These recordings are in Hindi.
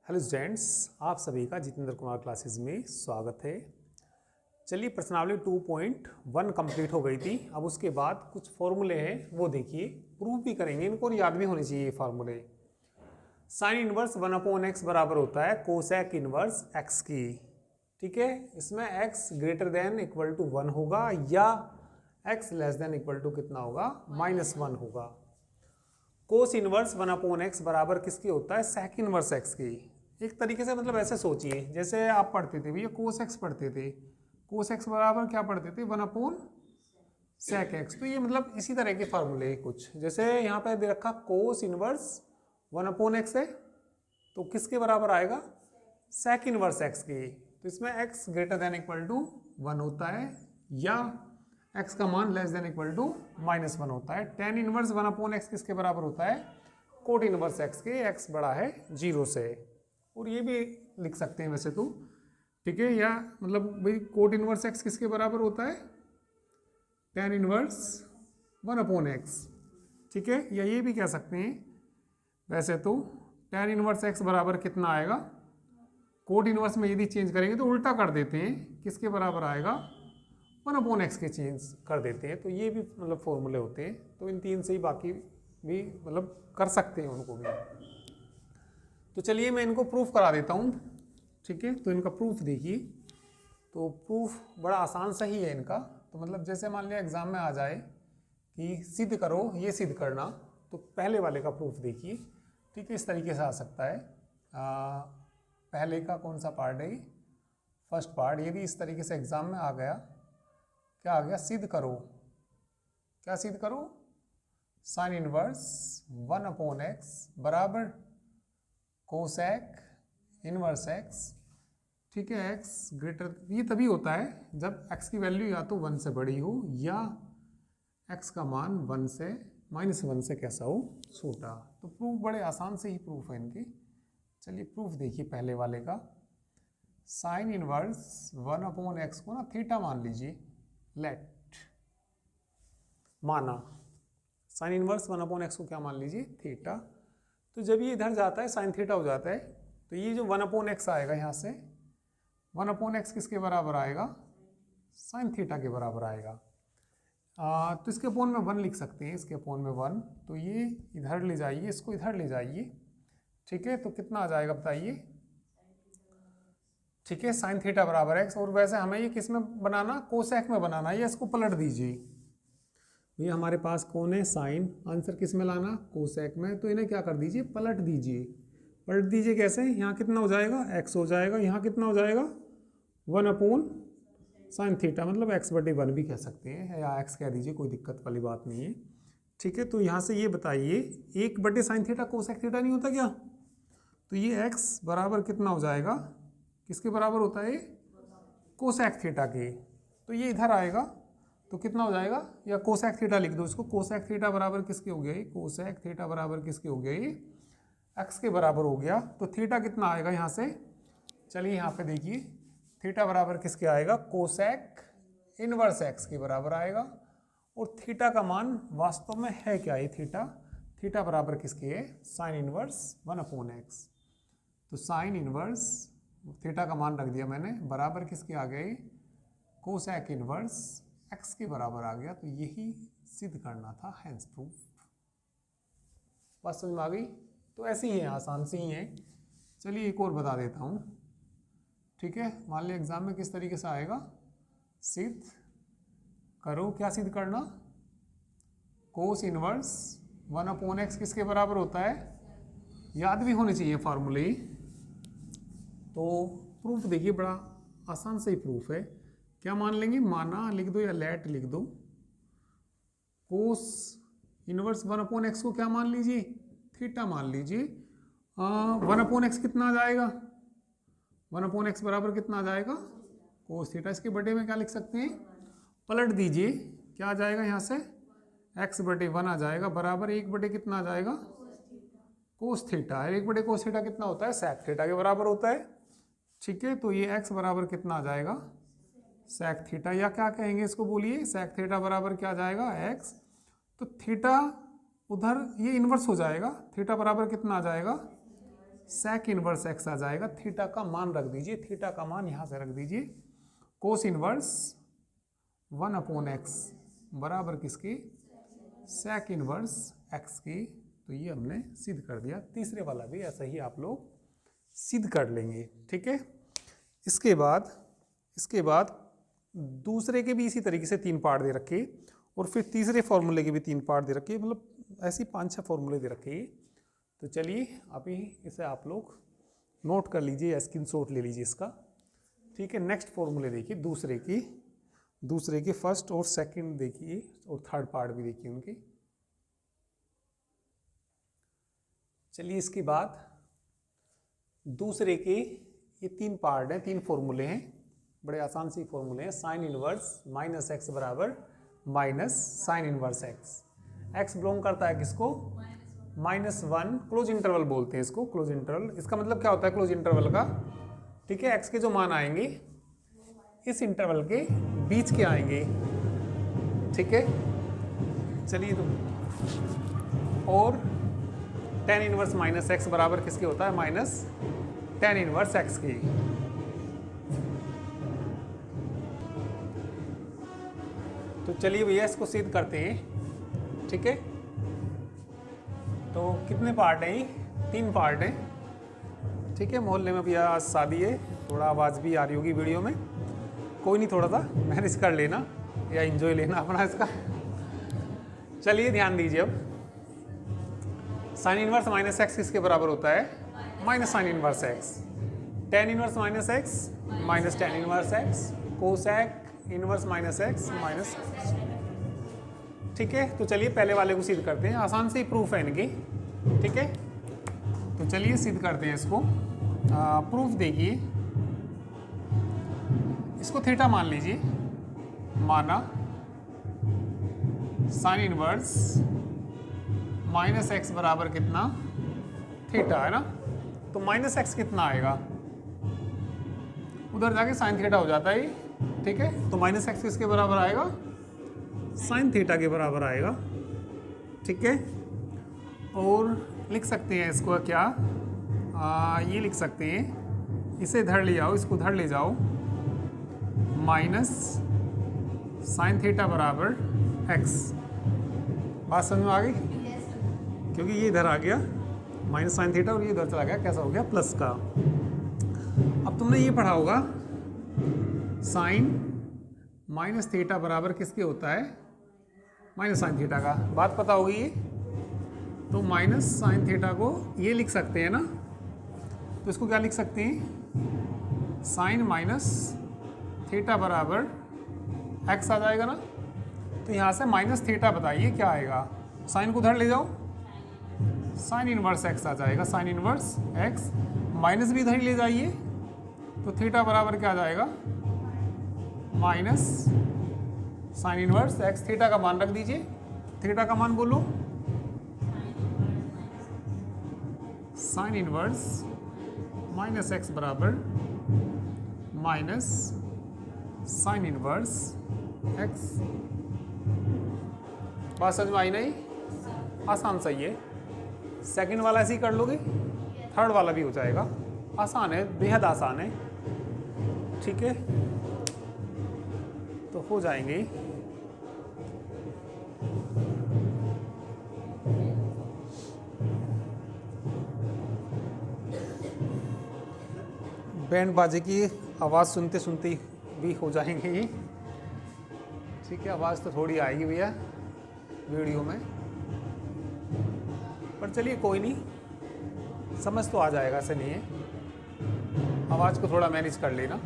हेलो स्टूडेंट्स, आप सभी का जितेंद्र कुमार क्लासेस में स्वागत है। चलिए, प्रश्नावली 2.1 कंप्लीट हो गई थी। अब उसके बाद कुछ फॉर्मूले हैं वो देखिए, प्रूव भी करेंगे, इनको याद भी होने चाहिए ये फार्मूले। साइन इनवर्स 1/x बराबर होता है कोसेक इनवर्स x की। ठीक है, इसमें x greater than equal to 1 होगा या x less than equal to कितना होगा, -1 होगा। कोस इनवर्स 1/x बराबर किसकी होता है, सेक इनवर्स x की। एक तरीके से मतलब ऐसे सोचिए, जैसे आप पढ़ते थे भैया कोस x पढ़ते थे, कोस x बराबर क्या पढ़ते थे, 1/sec x। तो ये मतलब इसी तरह के फार्मूले कुछ, जैसे यहाँ पे दे रखा कोस इनवर्स 1/x है, तो किसके बराबर आएगा, सेक इनवर्स x की। तो इसमें x greater than equal to 1 होता है या x का मान लेस देन इक्वल टू -1 होता है। टेन इनवर्स 1/x किसके बराबर होता है, कोट इनवर्स x के, x बड़ा है 0 से। और ये भी लिख सकते हैं वैसे तो, ठीक है, या मतलब भाई कोट इनवर्स x किसके बराबर होता है, टेन इनवर्स 1/x। ठीक है, या ये भी कह सकते हैं वैसे तो टेन इनवर्स x बराबर कितना आएगा, कोट इनवर्स में यदि चेंज करेंगे तो उल्टा कर देते हैं, किसके बराबर आएगा, 1/x के चेंज कर देते हैं। तो ये भी मतलब फॉर्मूले होते हैं। तो इन तीन से ही बाकी भी मतलब कर सकते हैं उनको भी। तो चलिए मैं इनको प्रूफ करा देता हूँ। ठीक है, तो इनका प्रूफ देखिए। तो प्रूफ बड़ा आसान सा ही है इनका। तो मतलब जैसे मान लिया एग्जाम में आ जाए कि सिद्ध करो, ये सिद्ध करना, तो पहले वाले का प्रूफ देखिए। ठीक है, इस तरीके से आ सकता है। पहले का कौन सा पार्ट है, फर्स्ट पार्ट। यदि इस तरीके से एग्जाम में आ गया, क्या आ गया, सिद्ध करो। क्या सिद्ध करो, साइन इनवर्स 1/x बराबर कोसेक इनवर्स x। ठीक है, x ग्रेटर, ये तभी होता है जब x की वैल्यू या तो 1 से बड़ी हो या x का मान 1 से -1 से कैसा हो, छोटा। तो प्रूफ बड़े आसान से ही प्रूफ है इनके। चलिए प्रूफ देखिए पहले वाले का। साइन इनवर्स 1/x को ना थीटा मान लीजिए, लेट माना साइन इनवर्स 1/x को क्या मान लीजिए, थीटा। तो जब ये इधर जाता है साइन थीटा हो जाता है, तो ये जो 1/x आएगा यहाँ से, 1/x किसके बराबर आएगा, साइन थीटा के बराबर आएगा। तो इसके अपोन में 1 लिख सकते हैं, इसके अपोन में 1। तो ये इधर ले जाइए, इसको इधर ले जाइए। ठीक है, तो कितना आ जाएगा बताइए। ठीक है, साइन थीटा बराबर x। और वैसे हमें ये किस में बनाना, कोसेक में बनाना है, या इसको पलट दीजिए। ये हमारे पास कौन है, साइन, आंसर किस में लाना, कोसेक में। तो इन्हें क्या कर दीजिए, पलट दीजिए। पलट दीजिए कैसे, यहाँ कितना हो जाएगा, x हो जाएगा, यहाँ कितना हो जाएगा, 1/sin थीटा, मतलब x/1 भी कह सकते हैं, या x कह दीजिए, कोई दिक्कत वाली बात नहीं है। ठीक है, तो यहाँ से ये बताइए 1/sin थीटा कोसेक थीटा नहीं होता क्या। तो ये x बराबर कितना हो जाएगा, किसके बराबर होता है, कोसेक थीटा के। तो ये इधर आएगा तो कितना हो जाएगा, या कोसेक थीटा लिख दो इसको। कोसेक थीटा बराबर किसके हो गया, कोसेक थीटा बराबर किसके हो गया, एक्स के बराबर हो गया। तो थीटा कितना आएगा यहाँ से, चलिए यहाँ पे देखिए, थीटा बराबर किसके आएगा, कोसेक इनवर्स एक्स के बराबर आएगा। और थीटा का मान वास्तव में है क्या, ये थीटा, थीटा बराबर किसके है, साइन इनवर्स 1/x। तो साइन इनवर्स, थीटा का मान रख दिया मैंने, बराबर किसके आ गए, कोसेक इनवर्स x के बराबर आ गया। तो यही सिद्ध करना था, हैंस प्रूफ। बात समझ में आ गई। तो ऐसी ही है, आसान सी ही है। चलिए एक और बता देता हूँ। ठीक है, मान लिया एग्जाम में किस तरीके से आएगा, सिद्ध करो। क्या सिद्ध करना, कोस इनवर्स 1/x किसके बराबर होता है, याद भी होने चाहिए फार्मूले। तो प्रूफ देखिए, बड़ा आसान से ही प्रूफ है। क्या मान लेंगे, माना लिख दो या लेट लिख दो। कोस इनवर्स 1/x को क्या मान लीजिए, थीटा मान लीजिए। 1/x कितना आ जाएगा, 1/x बराबर कितना आ जाएगा, कोस थीटा। इसके बटे में क्या लिख सकते हैं, पलट दीजिए, क्या आ जाएगा यहाँ से, x/1 आ जाएगा, बराबर 1 कितना आ जाएगा, कोस थीटा। 1 कोस थीटा कितना होता है, सेक थीटा के बराबर होता है। ठीक है, तो ये x बराबर कितना आ जाएगा, सेक थीटा, या क्या कहेंगे इसको, बोलिए, सेक थीटा बराबर क्या आ जाएगा, x। तो थीटा उधर ये इन्वर्स हो जाएगा, थीटा बराबर कितना आ जाएगा, सेक इनवर्स एक्स आ जाएगा। थीटा का मान रख दीजिए, थीटा का मान यहाँ से रख दीजिए, कोस इनवर्स 1/x बराबर किसकी, सेक इनवर्स एक्स की। तो ये हमने सिद्ध कर दिया। तीसरे वाला भी ऐसा ही आप लोग सिद्ध कर लेंगे, ठीक है। इसके बाद दूसरे के भी इसी तरीके से 3 पार्ट दे रखे और फिर तीसरे फॉर्मूले के भी 3 पार्ट दे रखे, मतलब ऐसे 5-6 फॉर्मूले दे रखे। तो चलिए अभी इसे आप लोग नोट कर लीजिए या स्क्रीनशॉट ले लीजिए इसका, ठीक है। नेक्स्ट फॉर्मूले देखिए, दूसरे के फर्स्ट और सेकंड देखिए और थर्ड पार्ट भी देखिए उनके। चलिए इसके बाद दूसरे के ये 3 पार्ट हैं, 3 फॉर्मूले हैं, बड़े आसान सी फॉर्मूले हैं। साइन इनवर्स माइनस एक्स बराबर minus sine inverse x. X belong करता है किसको, -1, क्लोज इंटरवल बोलते हैं इसको, क्लोज इंटरवल। इसका मतलब क्या होता है क्लोज इंटरवल का, ठीक है। एक्स के जो मान आएंगे इस इंटरवल के बीच के आएंगे, ठीक है। चलिए तो और tan इनवर्स माइनस एक्स बराबर किसके होता है, माइनस tan इनवर्स एक्स की। तो चलिए भैया इसको सिद्ध करते हैं, ठीक है। तो कितने पार्ट हैं ये, 3 पार्ट हैं, ठीक है। मोहल्ले में भैया आज शादी है, थोड़ा आवाज़ भी आ रही होगी वीडियो में, कोई नहीं, थोड़ा सा मैनेज कर लेना या एंजॉय लेना अपना इसका। चलिए ध्यान दीजिए अब, साइन इनवर्स माइनस एक्स किसके बराबर होता है, minus sine inverse x. Tan inverse minus x minus tan inverse x, cosec inverse minus x minus, ठीक है। तो चलिए पहले वाले को सिद्ध करते हैं, आसान से ही प्रूफ है इनकी, ठीक है। तो चलिए सिद्ध करते हैं इसको। प्रूफ देखिए, इसको थीटा मान लीजिए, माना साइन इनवर्स माइनस एक्स बराबर कितना, थीटा, है ना। तो माइनस एक्स कितना आएगा, उधर जाके साइन थीटा हो जाता है, ठीक है। तो माइनस एक्स किसके बराबर आएगा, साइन थीटा के बराबर आएगा, ठीक है। और लिख सकते हैं इसको क्या, ये लिख सकते हैं, इसे इधर ले जाओ, इसको उधर ले जाओ, माइनस साइन थीटा बराबर एक्स। बात समझ में आ गई, क्योंकि ये इधर आ गया माइनस साइन थीटा और ये इधर चला गया, कैसा हो गया, प्लस का। अब तुमने ये पढ़ा होगा साइन माइनस थीटा बराबर किसके होता है, माइनस साइन थीटा का, बात पता होगी ये। तो माइनस साइन थीटा को ये लिख सकते हैं ना, तो इसको क्या लिख सकते हैं, साइन माइनस थीटा बराबर एक्स आ जाएगा ना। तो यहाँ से माइनस थीटा बताइए क्या आएगा, साइन को उधर ले जाओ, साइन इनवर्स एक्स आ जाएगा, साइन इनवर्स एक्स, माइनस भी इधर ही ले जाइए, तो थीटा बराबर क्या आ जाएगा, minus sine inverse x. Theta का मान रख दीजिए, थीटा का मान बोलो, साइन इनवर्स माइनस एक्स बराबर माइनस साइन इनवर्स एक्स। बात समझ में आई नहीं, आसान सही है। सेकंड वाला ऐसे ही कर लोगे, थर्ड वाला भी हो जाएगा, आसान है, बेहद आसान है, ठीक है। तो हो जाएंगे। बैंड बाजे की आवाज़ सुनते सुनते भी हो जाएंगे ये, ठीक है। आवाज़ तो थोड़ी आएगी भैया वीडियो में, पर चलिए कोई नहीं, समझ तो आ जाएगा, ऐसे नहीं है। आवाज़ को थोड़ा मैनेज कर लेना।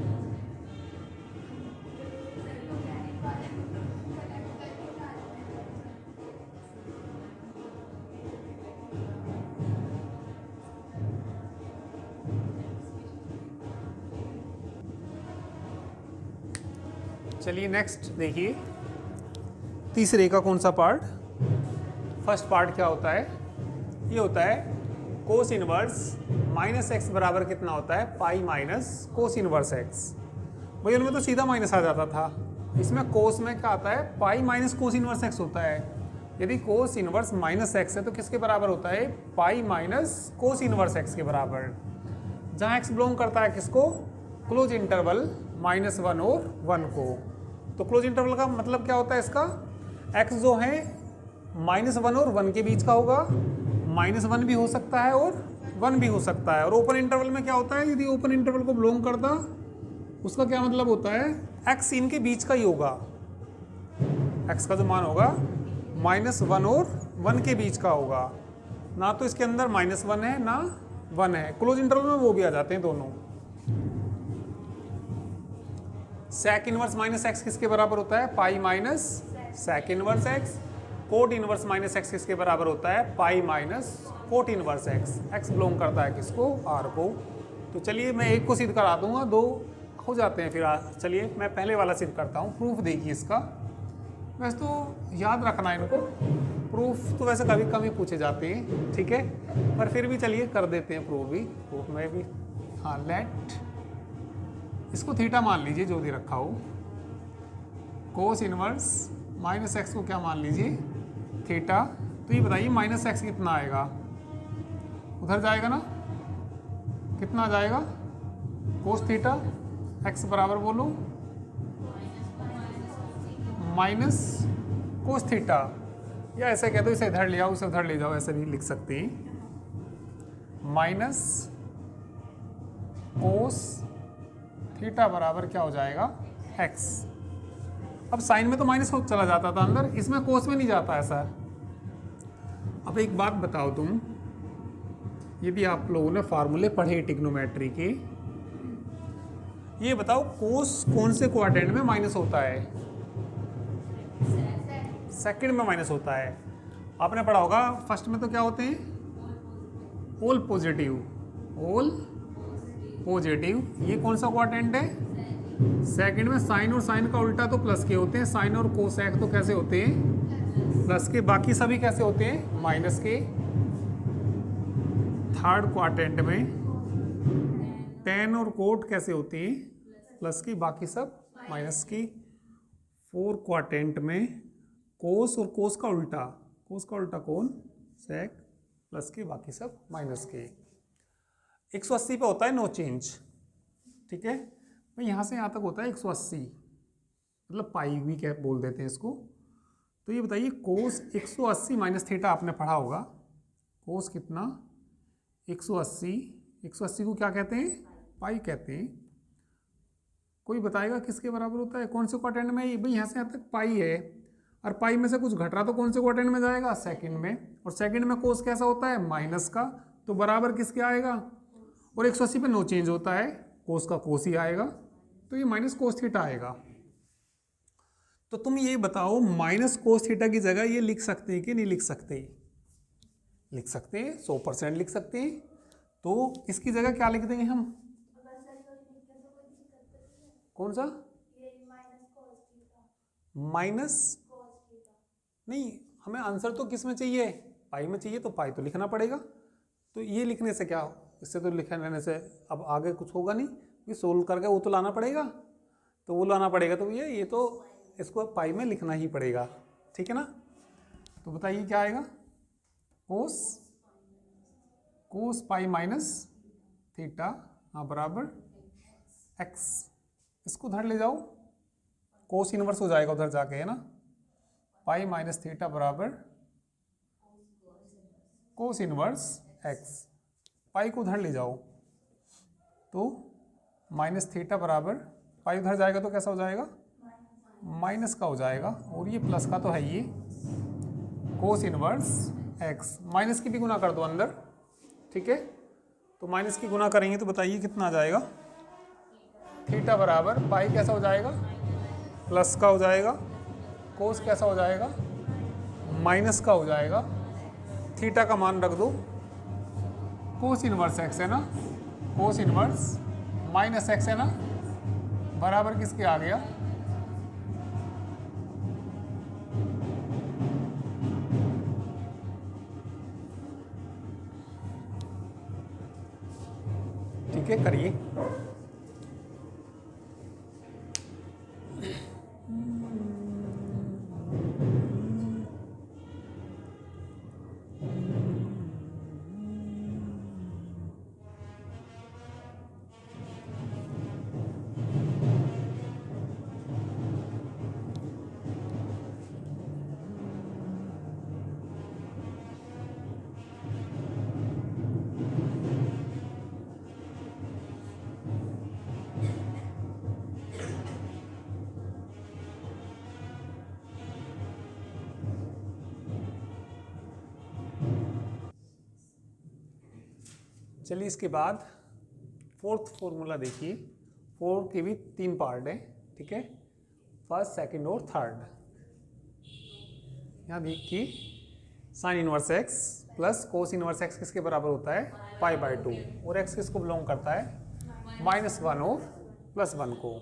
चलिए नेक्स्ट देखिए, तीसरे का कौन सा पार्ट, फर्स्ट पार्ट क्या होता है, ये होता है कोस इनवर्स माइनस एक्स बराबर कितना होता है, pi minus cos inverse x. भाई उनमें तो सीधा माइनस आ जाता था, इसमें कोस में क्या आता है, pi minus cos inverse x होता है। यदि कोस इनवर्स माइनस एक्स है तो किसके बराबर होता है, pi minus cos inverse x के बराबर, जहाँ एक्स बिलोंग करता है किसको, क्लोज इंटरवल -1 और 1 को। तो क्लोज इंटरवल का मतलब क्या होता है इसका, एक्स जो है -1 और 1 के बीच का होगा, -1 भी हो सकता है और 1 भी हो सकता है। और ओपन इंटरवल में क्या होता है, यदि ओपन इंटरवल को बिलोंग करता उसका क्या मतलब होता है, एक्स इनके बीच का ही होगा, एक्स का जो मान होगा -1 और 1 के बीच का होगा, ना तो इसके अंदर -1 है ना 1 है। क्लोज इंटरवल में वो भी आ जाते हैं दोनों। सेक इनवर्स माइनस एक्स किसके बराबर होता है, pi minus sec inverse x. Cot inverse minus x किसके बराबर होता है, pi minus cot inverse x. X belong करता है किसको, आर को। तो चलिए मैं एक को सिद्ध करा दूंगा, दो हो जाते हैं फिर। चलिए मैं पहले वाला सिद्ध करता हूँ, प्रूफ देखिए इसका। वैसे तो याद रखना है इनको, प्रूफ तो वैसे कभी कभी पूछे जाते हैं, ठीक है, पर फिर भी चलिए कर देते हैं प्रूफ भी। प्रूफ में भी हाँ, लेट इसको थीटा मान लीजिए जो दे रखा हो, कोस इनवर्स माइनस एक्स को क्या मान लीजिए, थीटा। तो ये बताइए माइनस एक्स कितना आएगा, उधर जाएगा ना, कितना जाएगा, कोस थीटा एक्स बराबर बोलो माइनस कोस थीटा, या ऐसे कह दो, इसे इधर ले आओ उसे उधर ले जाओ, ऐसे भी लिख सकते हैं। माइनस कोस थीटा बराबर क्या हो जाएगा, एक्स। अब साइन में तो माइनस चला जाता था अंदर, इसमें कोस में नहीं जाता ऐसा। अब एक बात बताओ तुम, यदि आप लोगों ने फार्मूले पढ़े ट्रिग्नोमेट्री के, ये बताओ कोस कौन से क्वाड्रेंट में माइनस होता है, सेकंड में माइनस होता है। आपने पढ़ा होगा फर्स्ट में तो क्या होते हैं, ऑल पॉजिटिव, ऑल पॉजिटिव। ये कौन सा क्वाड्रेंट है, सेकंड में। साइन और साइन का उल्टा तो प्लस के होते हैं, साइन और कोसेक तो कैसे होते हैं, प्लस के। बाकी सभी कैसे होते हैं, माइनस के। थर्ड क्वाड्रेंट में टेन और कोट कैसे होते हैं, प्लस की, बाकी सब माइनस की। फोर्थ क्वाड्रेंट में कोस और कोस का उल्टा, कोस का उल्टा कौन, सेक, प्लस के, बाकी सब माइनस के। 180 पे होता है नो चेंज, ठीक है भाई। यहाँ से यहाँ तक होता है 180, मतलब पाई भी क्या बोल देते हैं इसको। तो ये बताइए कोस 180 माइनस थीटा आपने पढ़ा होगा, कोस कितना 180, 180 को क्या कहते हैं, पाई कहते हैं। कोई बताएगा किसके बराबर होता है, कौन से क्वाड्रेंट में, भाई यहाँ से यहाँ तक पाई है, और पाई में से कुछ घट रहा तो कौन से क्वाड्रेंट में जाएगा, सेकंड में। और सेकंड में कोस कैसा होता है, माइनस का, तो बराबर किसके आएगा। और 180 पे नो चेंज होता है, कोस का कोस ही आएगा, तो ये माइनस कोस थीटा आएगा। तो तुम ये बताओ माइनस कोस थीटा की जगह ये लिख सकते हैं कि नहीं लिख सकते, लिख सकते हैं, 100% लिख सकते हैं। तो इसकी जगह क्या लिख देंगे हम, कौन सा, माइनस नहीं, हमें आंसर तो किस में चाहिए, पाई में चाहिए, तो पाई तो लिखना पड़ेगा। तो ये लिखने से क्या, इससे तो लिखने से अब आगे कुछ होगा नहीं, ये सोल्व करके वो तो लाना पड़ेगा, तो वो लाना पड़ेगा, तो ये तो इसको पाई में लिखना ही पड़ेगा, ठीक है ना। तो बताइए क्या आएगा, कोस, कोस पाई माइनस थीटा, हाँ बराबर एक्स। इसको उधर ले जाओ, कोस इनवर्स हो जाएगा उधर जाके, है ना। पाई माइनस थीटा बराबर कोस इनवर्स एक्स। पाई को उधर ले जाओ तो माइनस थीटा बराबर, पाई उधर जाएगा तो कैसा हो जाएगा, माइनस का हो जाएगा, और ये प्लस का तो है ये, कोस इनवर्स एक्स। माइनस की भी गुना कर दो अंदर, ठीक है। तो माइनस की गुना करेंगे तो बताइए कितना आ जाएगा, थीटा बराबर पाई कैसा हो जाएगा, प्लस का हो जाएगा, कोस कैसा हो जाएगा, माइनस का हो जाएगा। थीटा का मान रख दो, कोस इनवर्स एक्स है ना, कोस इनवर्स माइनस एक्स है ना, बराबर किसके आ गया, ठीक है, करिए। चलिए इसके बाद फोर्थ फॉर्मूला देखिए। फोर के भी 3 पार्ट हैं, ठीक है, फर्स्ट, सेकंड और थर्ड। यहाँ देखिए sine inverse x plus cos inverse x किसके बराबर होता है, पाई/2, और एक्स किसको बिलोंग करता है, -1 और +1 को।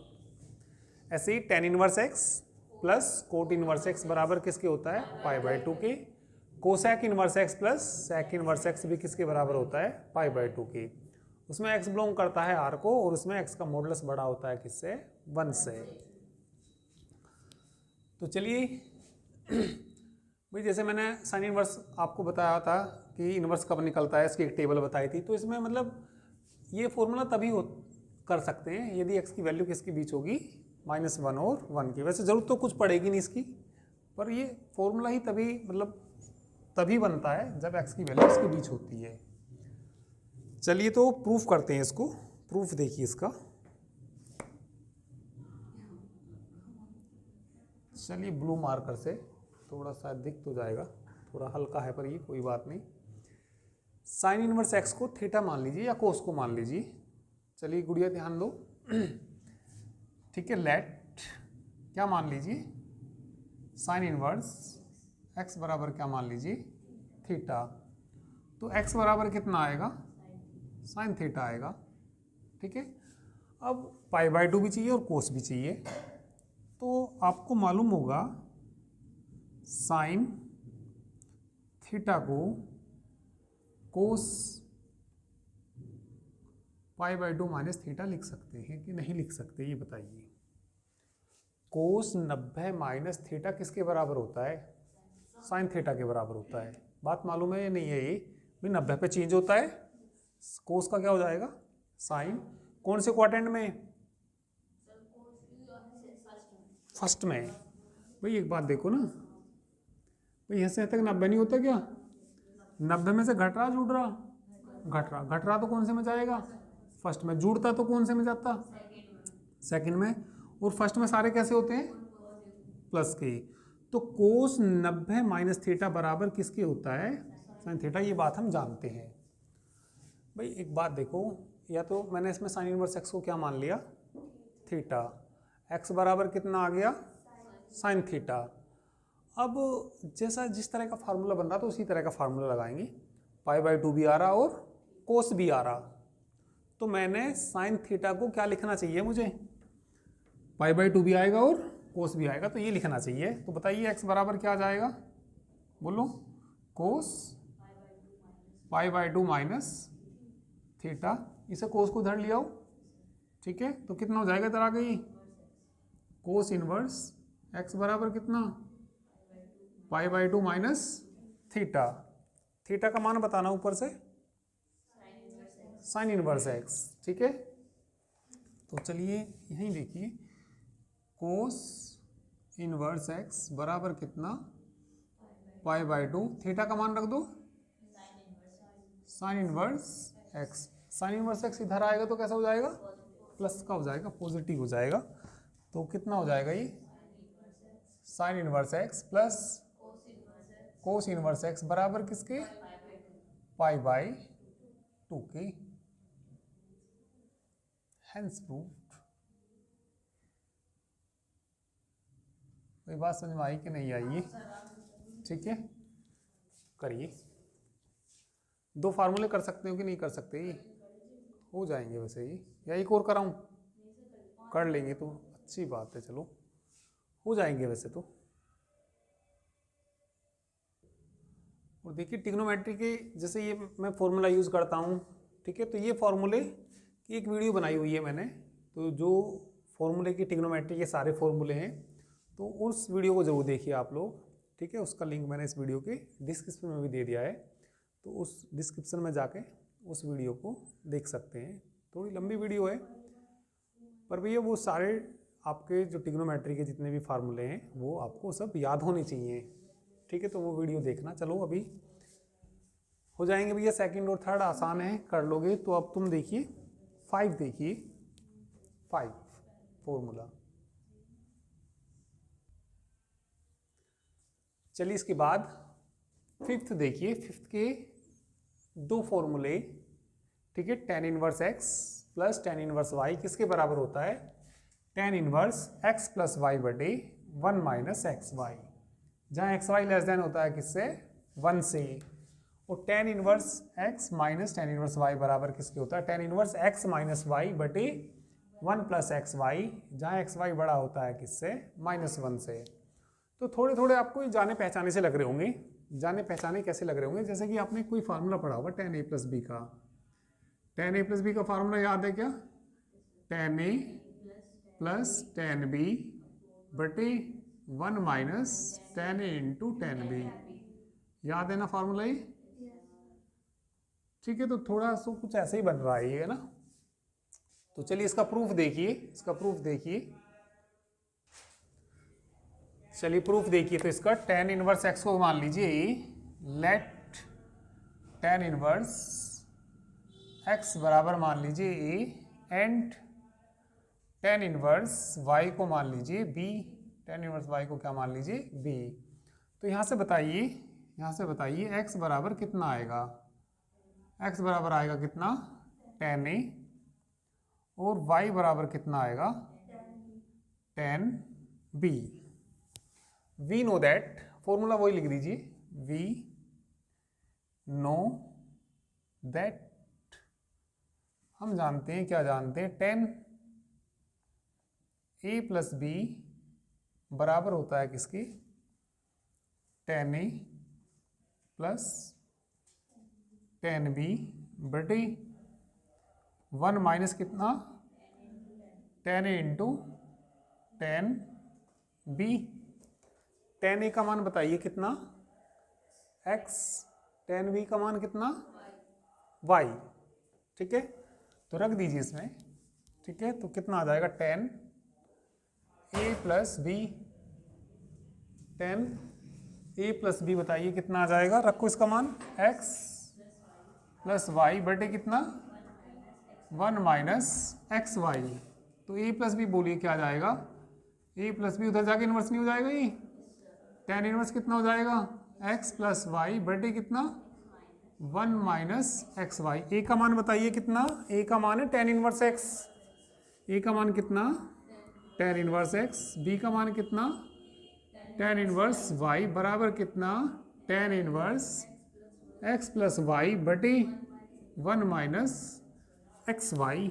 ऐसे ही tan inverse x plus cot inverse X बराबर किसके होता है, पाई/2 के। Cosec inverse x plus sec inverse X भी किसके बराबर होता है, पाई/2 के। उसमें एक्स बिलोंग करता है आर को, और उसमें एक्स का मॉडुलस बड़ा होता है किससे, 1 से। तो चलिए भाई, जैसे मैंने साइन इनवर्स आपको बताया था कि इनवर्स कब निकलता है, इसकी एक टेबल बताई थी। तो इसमें मतलब ये फॉर्मूला तभी कर सकते हैं यदि एक्स की वैल्यू किसके बीच होगी, -1 और 1 की। वैसे जरूरत तो कुछ पड़ेगी नहीं इसकी, पर ये फॉर्मूला ही तभी मतलब तभी बनता है जब एक्स की वैल्यू इसके बीच होती है। चलिए तो प्रूफ करते हैं इसको। प्रूफ देखिए इसका। चलिए ब्लू मार्कर से थोड़ा सा दिख तो जाएगा, थोड़ा हल्का है पर ये कोई बात नहीं। साइन इनवर्स एक्स को थीटा मान लीजिए या कोस को मान लीजिए। चलिए गुड़िया ध्यान दो, ठीक है। लेट क्या मान लीजिए, साइन इनवर्स एक्स बराबर क्या मान लीजिए, थीटा। तो एक्स बराबर कितना आएगा, साइन थीटा आएगा, ठीक है। अब पाई/2 भी चाहिए और कोस भी चाहिए। तो आपको मालूम होगा साइन थीटा को कोस पाई/2 माइनस थीटा लिख सकते हैं कि नहीं लिख सकते, ये बताइए। कोस 90 माइनस थीटा किसके बराबर होता है, साइन थीटा के बराबर होता है। बात मालूम है या नहीं है, ये भी 90 पे चेंज होता है। कोस का क्या हो जाएगा, साइन। कौन से क्वाड्रेंट में, फर्स्ट में। भाई एक बात देखो ना, भाई यहाँ से तक 90 नहीं होता क्या, 90 में से घट रहा जुड़ रहा, घट रहा तो कौन से में जाएगा, फर्स्ट में। जुड़ता तो कौन से में जाता, सेकंड में। और फर्स्ट में सारे कैसे होते हैं, प्लस के। तो कोस 90 माइनस थीटा बराबर किसके होता है, साइन थीटा। ये बात हम जानते हैं। भाई एक बात देखो, या तो मैंने इसमें साइन इनवर्स एक्स को क्या मान लिया, थीटा। एक्स बराबर कितना आ गया, साइन थीटा। अब जैसा जिस तरह का फार्मूला बन रहा तो उसी तरह का फार्मूला लगाएंगे। पाई/2 भी आ रहा और कोस भी आ रहा। तो मैंने साइन थीटा को क्या लिखना चाहिए मुझे, पाई/2 भी आएगा और कोस भी आएगा, तो ये लिखना चाहिए। तो बताइए एक्स बराबर क्या आ जाएगा, बोलो, कोस पाई/2 माइनस थीटा। इसे कोस को धर लिया हो, ठीक है। तो कितना हो जाएगा, इधर आ गई कोस इनवर्स एक्स बराबर कितना, पाई/2 माइनस थीटा। थीटा का मान बताना ऊपर से, साइन इनवर्स एक्स, ठीक है। तो चलिए यहीं देखिए, कोस इनवर्स एक्स बराबर कितना, पाई/2, थीटा का मान रख दो, sine inverse x. Sine inverse x इधर आएगा तो कैसा हो जाएगा, प्लस का हो जाएगा, पॉजिटिव हो जाएगा। तो कितना हो जाएगा ये, sine inverse x plus cos inverse X बराबर किसके, पाई/2 के। Hence proved. कोई बात समझ में आई कि नहीं आई, ठीक है। करिए, 2 फार्मूले कर सकते हो कि नहीं कर सकते, ये हो जाएंगे वैसे ही, या एक और कराऊं, कर लेंगे तो अच्छी बात है, चलो हो जाएंगे वैसे तो। और देखिए ट्रिग्नोमेट्री के जैसे ये मैं फॉर्मूला यूज़ करता हूँ, ठीक है। तो ये फॉर्मूले की एक वीडियो बनाई हुई है मैंने, तो जो फॉर्मूले की ट्रिग्नोमेट्री के सारे फॉर्मूले हैं, तो उस वीडियो को जरूर देखिए आप लोग, ठीक है। उसका लिंक मैंने इस वीडियो के डिस्क्रिप्शन में भी दे दिया है, तो उस डिस्क्रिप्शन में जाके उस वीडियो को देख सकते हैं। थोड़ी लंबी वीडियो है, पर भैया वो सारे आपके जो ट्रिग्नोमेट्री के जितने भी फार्मूले हैं वो आपको सब याद होने चाहिए, ठीक है। तो वो वीडियो देखना। चलो अभी हो जाएंगे भैया, सेकंड और थर्ड आसान है, कर लोगे। तो अब तुम देखिए 5 देखिए, 5 फॉर्मूला। चलिए इसके बाद 5th देखिए, 5th के 2 फॉर्मूले ठीक है, tan inverse x plus tan inverse y किसके बराबर होता है, tan inverse x plus y बटे वन माइनस एक्स वाई, जहाँ एक्स वाई लेस देन होता है किससे, वन से। और tan inverse x minus tan inverse y बराबर किसके होता है, tan inverse x minus y बटे वन प्लस एक्स वाई, जहाँ एक्स वाई बड़ा होता है किससे, माइनस वन से। तो थोड़े थोड़े आपको जाने पहचाने से लग रहे होंगे, जाने पहचाने कैसे लग रहे होंगे, जैसे कि आपने कोई फार्मूला पढ़ा होगा टेन ए प्लस बी का, टेन ए प्लस बी का फार्मूला याद है क्या, टेन ए प्लस टेन बी बटे वन माइनस टेन ए इंटू टेन बी, याद है ना फार्मूला ये, ठीक है। तो थोड़ा सा कुछ ऐसे ही बन रहा है ये, है ना। तो चलिए इसका प्रूफ देखिए, इसका प्रूफ देखिए, चलिए प्रूफ देखिए। तो इसका टेन इनवर्स एक्स को मान लीजिए ए, लेट टेन इनवर्स एक्स बराबर मान लीजिए ए, एंड टेन इनवर्स वाई को मान लीजिए बी, टेन इनवर्स वाई को क्या मान लीजिए, बी। तो यहाँ से बताइए, यहाँ से बताइए एक्स बराबर कितना आएगा, एक्स बराबर आएगा कितना, टेन ए, और y बराबर कितना आएगा, tan B. We know that, formula वही लिख दीजिए, वी नो दैट, हम जानते हैं, क्या जानते हैं, टेन ए प्लस बी बराबर होता है किसकी, टेन ए प्लस टेन बी बटे वन माइनस कितना, टेन ए इंटू टेन बी। टेन ए का मान बताइए कितना, एक्स, टेन बी का मान कितना, वाई, ठीक है। तो रख दीजिए इसमें, ठीक है। तो कितना आ जाएगा, टेन ए प्लस बी, टेन ए प्लस बी बताइए कितना आ जाएगा, रखो इसका मान, एक्स प्लस वाई बटे कितना, वन माइनस एक्स वाई। तो ए प्लस बी बोलिए क्या आ जाएगा, ए प्लस बी उधर जाके इनवर्स नहीं हो जाएगा ये, टेन इनवर्स कितना हो जाएगा, एक्स प्लस वाई बटे कितना, वन माइनस एक्स वाई। ए का मान बताइए कितना, ए का मान है टेन इनवर्स एक्स, ए का मान कितना, टेन इनवर्स एक्स, बी का मान कितना, टेन इनवर्स वाई बराबर कितना, tan inverse x plus y बटे वन माइनस एक्स वाई,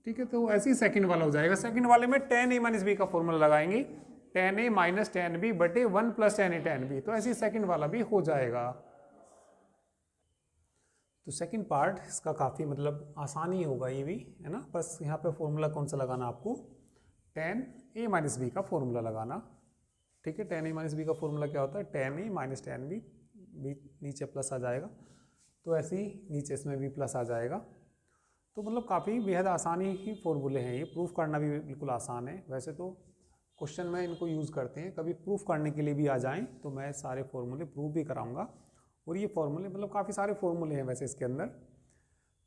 ठीक है। तो ऐसे ही सेकंड वाला हो जाएगा, सेकंड वाले में टेन ए माइनस बी का फॉर्मूला लगाएंगे, टेन ए माइनस टेन बी बटे वन प्लस टेन ए टेन बी, तो ऐसे ही सेकंड वाला भी हो जाएगा। तो सेकंड पार्ट इसका काफ़ी मतलब आसान ही होगा ये भी, है ना। बस यहाँ पे फॉर्मूला कौन सा लगाना आपको, टेन ए माइनस बी का फॉर्मूला लगाना, ठीक है। टेन ए माइनस बी का फॉर्मूला क्या होता है, टेन ए माइनस टेन बी, नीचे प्लस आ जाएगा, तो ऐसे ही नीचे इसमें भी प्लस आ जाएगा। तो मतलब काफ़ी बेहद आसानी ही फॉर्मूले हैं ये, प्रूफ करना भी बिल्कुल आसान है। वैसे तो क्वेश्चन में इनको यूज़ करते हैं, कभी प्रूफ करने के लिए भी आ जाएं तो मैं सारे फॉर्मूले प्रूफ भी कराऊंगा। और ये फॉर्मूले मतलब काफ़ी सारे फॉर्मूले हैं वैसे इसके अंदर,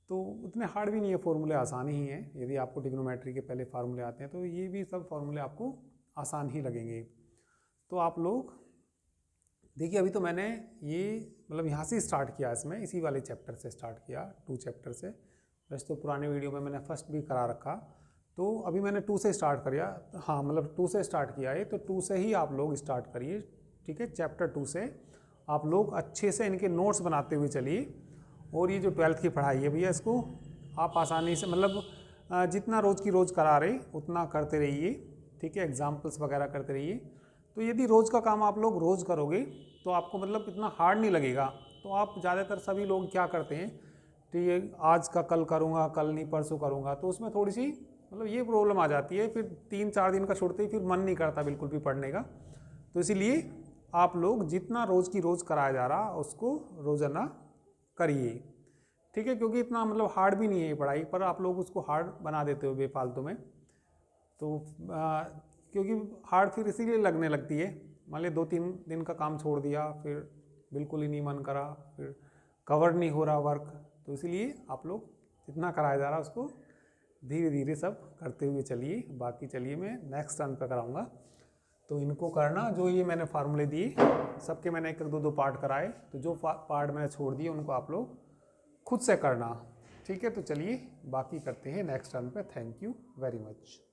तो उतने हार्ड भी नहीं है, फॉर्मूले आसान ही हैं। यदि आपको ट्रिग्नोमेट्री के पहले फार्मूले आते हैं तो ये भी सब फॉर्मूले आपको आसान ही लगेंगे। तो आप लोग देखिए, अभी तो मैंने ये मतलब यहाँ से स्टार्ट किया, इसमें इसी वाले चैप्टर से स्टार्ट किया, 2 चैप्टर से। वैसे तो पुराने वीडियो में मैंने फर्स्ट भी करा रखा, तो अभी मैंने 2 से स्टार्ट किया, हाँ मतलब 2 से स्टार्ट किया है, तो 2 से ही आप लोग स्टार्ट करिए, ठीक है। चैप्टर 2 से आप लोग अच्छे से इनके नोट्स बनाते हुए चलिए। और ये जो 12th की पढ़ाई है भैया, इसको आप आसानी से मतलब जितना रोज़ की रोज़ करा रहे उतना करते रहिए, ठीक है। एग्जाम्पल्स वगैरह करते रहिए। तो यदि रोज़ का काम आप लोग रोज़ करोगे तो आपको मतलब इतना हार्ड नहीं लगेगा। तो आप ज़्यादातर सभी लोग क्या करते हैं, ठीक है, आज का कल करूँगा, कल नहीं परसों करूँगा, तो उसमें थोड़ी सी मतलब ये प्रॉब्लम आ जाती है, फिर 3-4 दिन का छोड़ते ही फिर मन नहीं करता बिल्कुल भी पढ़ने का। तो इसीलिए आप लोग जितना रोज़ की रोज़ कराया जा रहा उसको रोज़ाना करिए, ठीक है। क्योंकि इतना मतलब हार्ड भी नहीं है ये पढ़ाई, पर आप लोग उसको हार्ड बना देते हो बेफालतू में। तो क्योंकि हार्ड फिर इसीलिए लगने लगती है, मान लीजिए 2-3 दिन का काम छोड़ दिया, फिर बिल्कुल ही नहीं मन करा, फिर कवर नहीं हो रहा वर्क, तो इसीलिए आप लोग जितना कराया जा रहा उसको धीरे धीरे सब करते हुए चलिए। बाकी चलिए मैं नेक्स्ट टर्न पर कराऊंगा, तो इनको करना। जो ये मैंने फार्मूले दिए सबके मैंने 1-2 पार्ट कराए, तो जो पार्ट मैंने छोड़ दिए उनको आप लोग खुद से करना, ठीक है, तो चलिए बाकी करते हैं नेक्स्ट टर्न पे। Thank you very much.